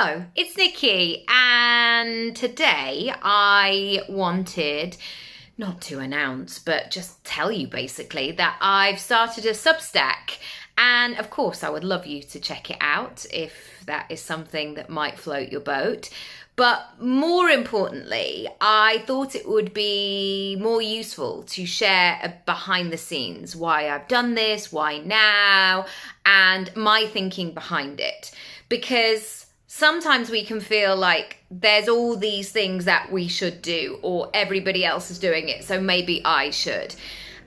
Hello, it's Nikki, and today I wanted not to announce, but just tell you basically that I've started a Substack. And of course, I would love you to check it out if that is something that might float your boat. But more importantly, I thought it would be more useful to share a behind the scenes, why I've done this, why now, and my thinking behind it. Because sometimes we can feel like there's all these things that we should do, or everybody else is doing it, so maybe I should.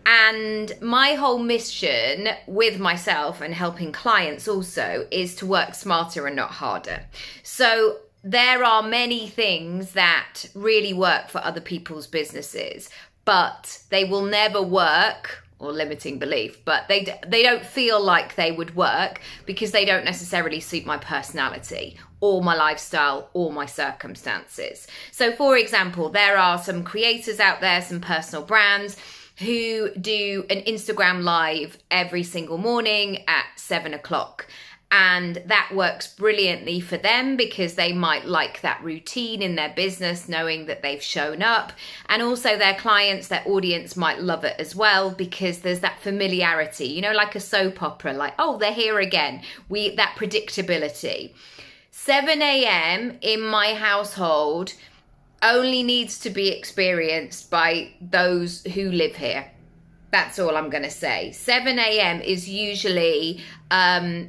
And my whole mission with myself and helping clients also is to work smarter and not harder. So there are many things that really work for other people's businesses, but they will never work, or limiting belief, but they don't feel like they would work because they don't necessarily suit my personality or my lifestyle or my circumstances. So for example, there are some creators out there, some personal brands who do an Instagram live every single morning at 7 o'clock. And that works brilliantly for them because they might like that routine in their business, knowing that they've shown up. And also their clients, their audience might love it as well because there's that familiarity, you know, like a soap opera, like, oh, they're here again. That predictability. 7 a.m. in my household only needs to be experienced by those who live here. That's all I'm going to say. 7 a.m. is usually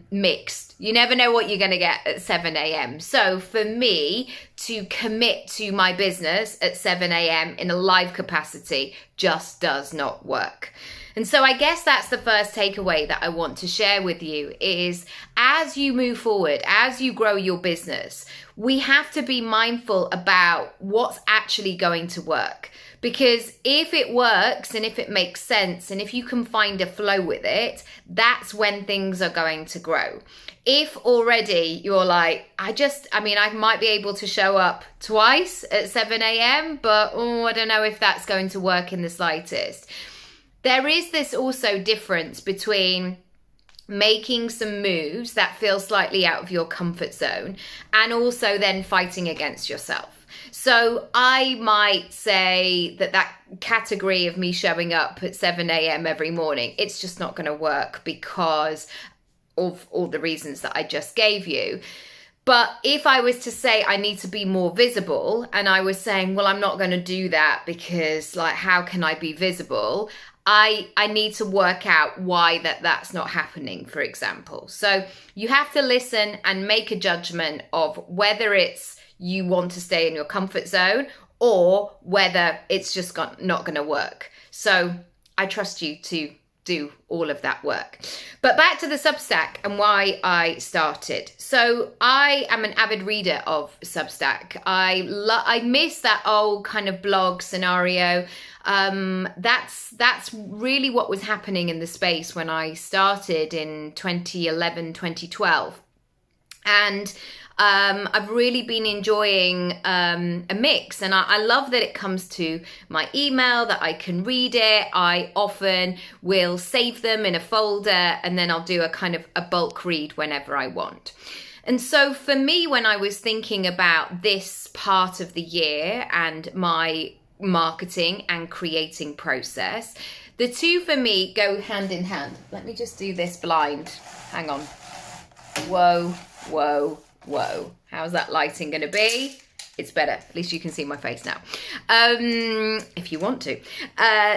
mixed. You never know what you're going to get at 7 a.m. So for me to commit to my business at 7 a.m. in a live capacity just does not work. And so I guess that's the first takeaway that I want to share with you is as you move forward, as you grow your business, we have to be mindful about what's actually going to work. Because if it works and if it makes sense and if you can find a flow with it, that's when things are going to grow. If already you're like, I might be able to show up twice at 7 a.m., but I don't know if that's going to work in the slightest. There is this also difference between making some moves that feel slightly out of your comfort zone and also then fighting against yourself. So I might say that category of me showing up at 7 a.m. every morning, it's just not going to work because of all the reasons that I just gave you. But if I was to say I need to be more visible and I was saying, well, I'm not going to do that because like, how can I be visible? I need to work out why that's not happening, for example. So you have to listen and make a judgment of whether it's you want to stay in your comfort zone or whether it's just not going to work. So I trust you to do all of that work. But back to the Substack and why I started. So I am an avid reader of Substack. I miss that old kind of blog scenario. That's really what was happening in the space when I started in 2011, 2012. And I've really been enjoying a mix, and I love that it comes to my email, that I can read it. I often will save them in a folder and then I'll do a kind of a bulk read whenever I want. And so for me, when I was thinking about this part of the year and my marketing and creating process, the two for me go hand in hand. Let me just do this blind. Hang on. Whoa, whoa. Whoa, how's that lighting going to be? It's better. At least you can see my face now. If you want to.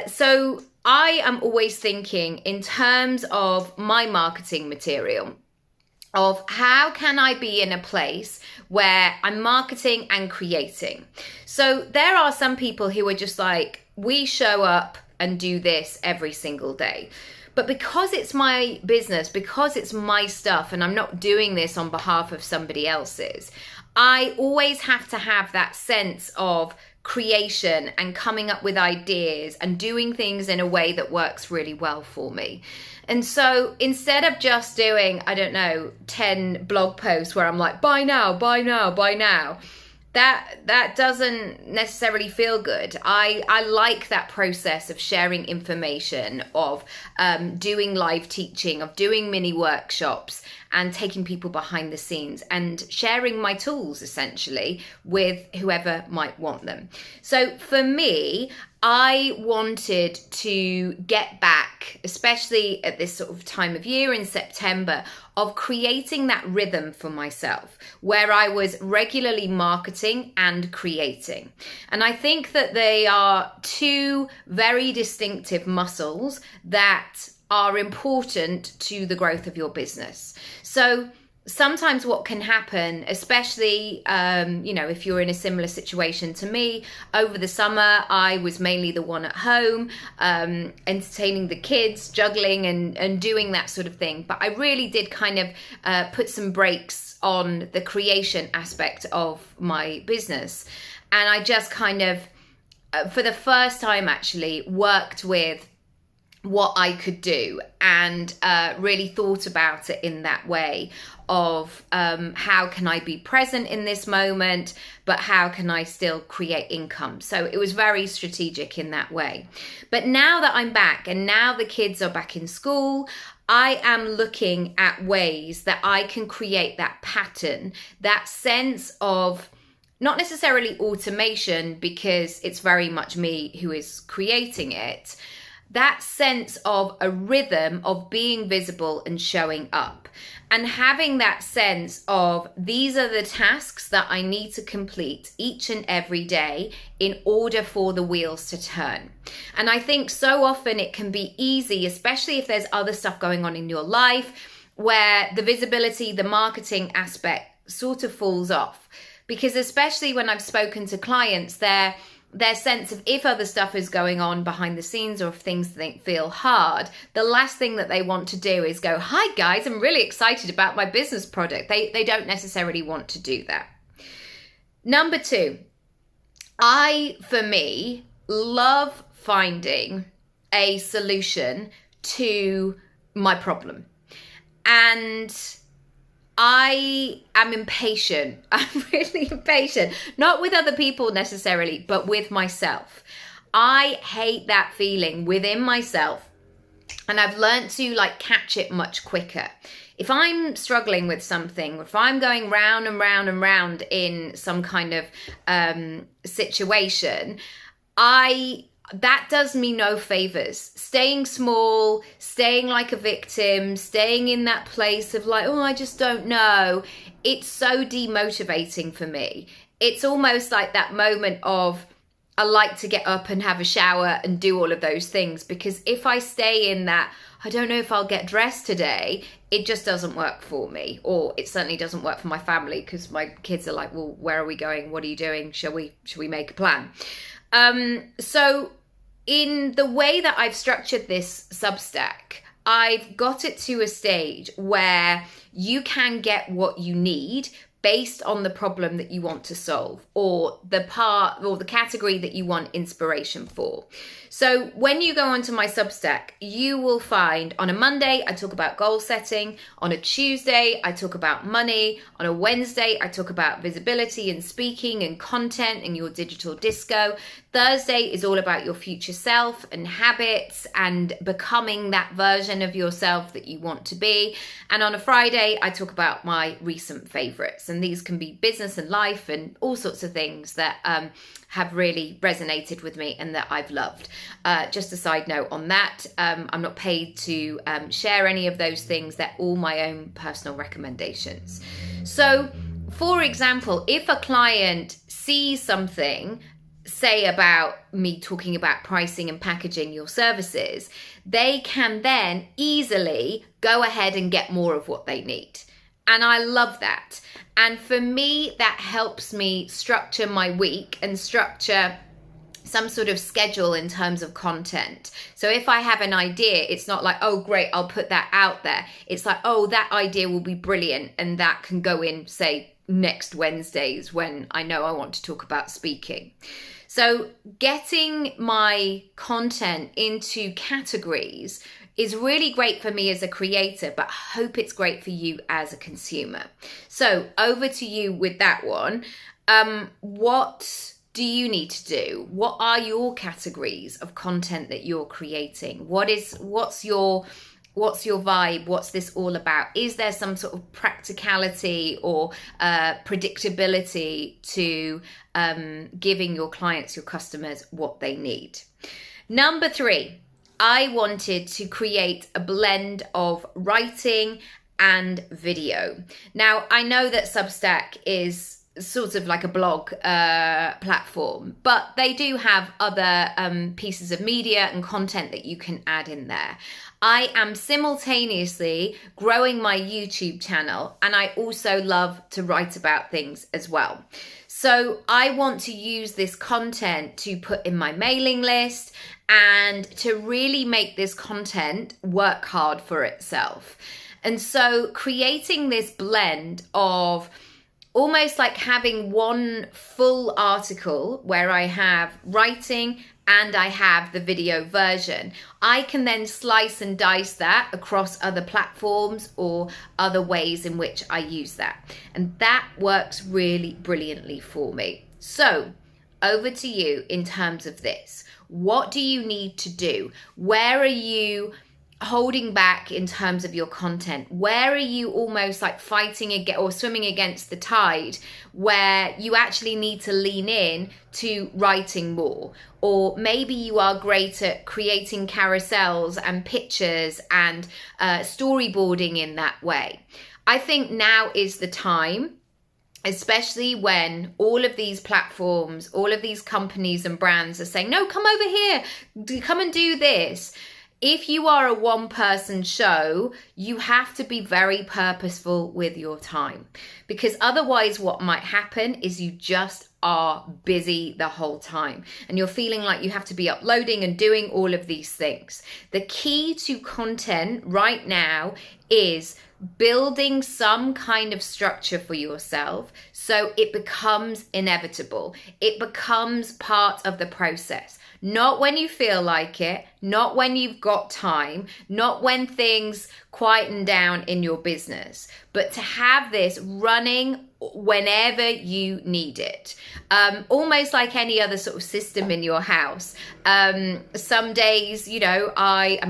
So I am always thinking in terms of my marketing material of how can I be in a place where I'm marketing and creating. So there are some people who are just like, we show up and do this every single day. But because it's my business, because it's my stuff, and I'm not doing this on behalf of somebody else's, I always have to have that sense of creation and coming up with ideas and doing things in a way that works really well for me. And so instead of just doing, 10 blog posts where I'm like, buy now, buy now, buy now, that doesn't necessarily feel good. I like that process of sharing information, of doing live teaching, of doing mini workshops, and taking people behind the scenes and sharing my tools essentially with whoever might want them. So for me, I wanted to get back, especially at this sort of time of year in September, of creating that rhythm for myself where I was regularly marketing and creating. And I think that they are two very distinctive muscles that are important to the growth of your business. So sometimes what can happen, especially, if you're in a similar situation to me, over the summer, I was mainly the one at home, entertaining the kids, juggling and doing that sort of thing. But I really did kind of put some brakes on the creation aspect of my business. And I just kind of, for the first time actually, worked with what I could do and really thought about it in that way of how can I be present in this moment, but how can I still create income? So it was very strategic in that way. But now that I'm back and now the kids are back in school, I am looking at ways that I can create that pattern, that sense of not necessarily automation, because it's very much me who is creating it, that sense of a rhythm of being visible and showing up and having that sense of these are the tasks that I need to complete each and every day in order for the wheels to turn. And I think so often it can be easy, especially if there's other stuff going on in your life, where the visibility, the marketing aspect sort of falls off. Because especially when I've spoken to clients, their sense of if other stuff is going on behind the scenes or if things feel hard, the last thing that they want to do is go, hi guys, I'm really excited about my business product. They don't necessarily want to do that. Number two, for me, love finding a solution to my problem. And I am impatient. I'm really impatient. Not with other people necessarily, but with myself. I hate that feeling within myself. And I've learned to catch it much quicker. If I'm struggling with something, if I'm going round and round and round in some kind of situation, that does me no favors. Staying small, staying like a victim, staying in that place of I just don't know. It's so demotivating for me. It's almost like that moment of I like to get up and have a shower and do all of those things, because if I stay in that, I don't know if I'll get dressed today, it just doesn't work for me. Or it certainly doesn't work for my family, because my kids are like, well, where are we going? What are you doing? Shall we make a plan? So in the way that I've structured this Substack, I've got it to a stage where you can get what you need based on the problem that you want to solve, or the part or the category that you want inspiration for. So when you go onto my Substack, you will find on a Monday, I talk about goal setting. On a Tuesday, I talk about money. On a Wednesday, I talk about visibility and speaking and content and your digital disco. Thursday is all about your future self and habits and becoming that version of yourself that you want to be. And on a Friday, I talk about my recent favorites. And these can be business and life and all sorts of things that have really resonated with me and that I've loved. Just a side note on that, I'm not paid to share any of those things. They're all my own personal recommendations. So, for example, if a client sees something, say about me talking about pricing and packaging your services, they can then easily go ahead and get more of what they need. And I love that. And for me, that helps me structure my week and structure some sort of schedule in terms of content. So if I have an idea, it's not like, oh, great, I'll put that out there. It's like, oh, that idea will be brilliant. And that can go in, say, next Wednesdays when I know I want to talk about speaking. So getting my content into categories is really great for me as a creator, but I hope it's great for you as a consumer. So over to you with that one. What do you need to do? What are your categories of content that you're creating? What's your What's your vibe? What's this all about? Is there some sort of practicality or predictability to giving your clients, your customers, what they need? Number 3, I wanted to create a blend of writing and video. Now, I know that Substack is sort of like a blog platform, but they do have other pieces of media and content that you can add in there. I am simultaneously growing my YouTube channel, and I also love to write about things as well. So I want to use this content to put in my mailing list and to really make this content work hard for itself. And so creating this blend of almost like having one full article where I have writing and I have the video version, I can then slice and dice that across other platforms or other ways in which I use that. And that works really brilliantly for me. So over to you in terms of this. What do you need to do? Where are you holding back in terms of your content? Where are you almost like fighting against or swimming against the tide, where you actually need to lean in to writing more? Or maybe you are great at creating carousels and pictures and storyboarding in that way. I think now is the time, especially when all of these platforms, all of these companies and brands are saying, no, come over here, come and do this. If you are a one-person show, you have to be very purposeful with your time, because otherwise what might happen is you just are busy the whole time and you're feeling like you have to be uploading and doing all of these things. The key to content right now is building some kind of structure for yourself so it becomes inevitable. It becomes part of the process. Not when you feel like it, not when you've got time, not when things quieten down in your business, but to have this running whenever you need it. Almost like any other sort of system in your house. Some days, you know, I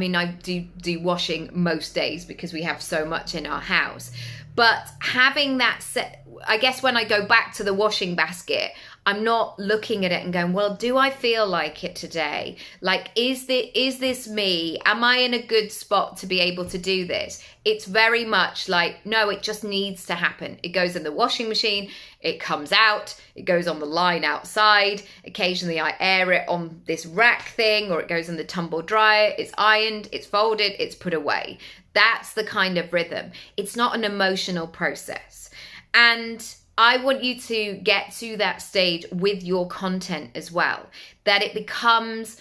do washing most days because we have so much in our house. But having that set, I guess when I go back to the washing basket, I'm not looking at it and going, well, do I feel like it today? Like, is this me? Am I in a good spot to be able to do this? It's very much like, no, it just needs to happen. It goes in the washing machine, it comes out, it goes on the line outside. Occasionally I air it on this rack thing, or it goes in the tumble dryer. It's ironed, it's folded, it's put away. That's the kind of rhythm. It's not an emotional process. And I want you to get to that stage with your content as well, that it becomes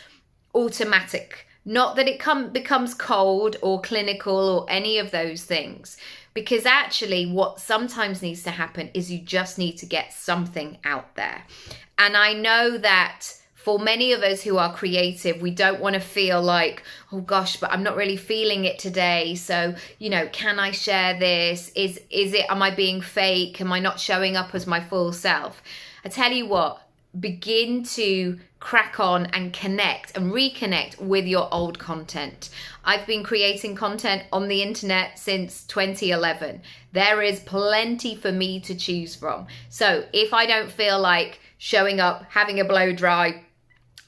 automatic, not that it becomes cold or clinical or any of those things. Because actually what sometimes needs to happen is you just need to get something out there. And I know that for many of us who are creative, we don't want to feel like, oh gosh, but I'm not really feeling it today. So, you know, can I share this? Am I being fake? Am I not showing up as my full self? I tell you what, begin to crack on and connect and reconnect with your old content. I've been creating content on the internet since 2011. There is plenty for me to choose from. So if I don't feel like showing up, having a blow dry,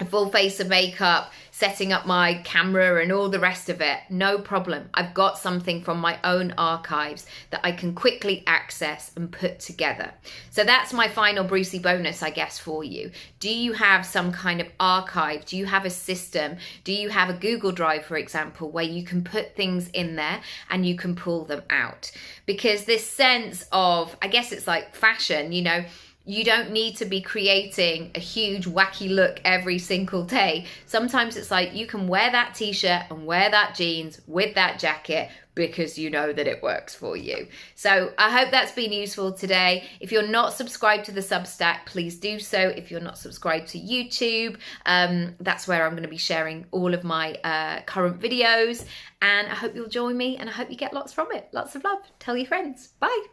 a full face of makeup, setting up my camera and all the rest of it, no problem. I've got something from my own archives that I can quickly access and put together. So that's my final Brucey bonus, I guess, for you. Do you have some kind of archive? Do you have a system? Do you have a Google Drive, for example, where you can put things in there and you can pull them out? Because this sense of, I guess it's like fashion, you know, you don't need to be creating a huge wacky look every single day. Sometimes it's like you can wear that t-shirt and wear that jeans with that jacket because you know that it works for you. So I hope that's been useful today. If you're not subscribed to the Substack, please do so. If you're not subscribed to YouTube, that's where I'm going to be sharing all of my current videos. And I hope you'll join me and I hope you get lots from it. Lots of love. Tell your friends. Bye.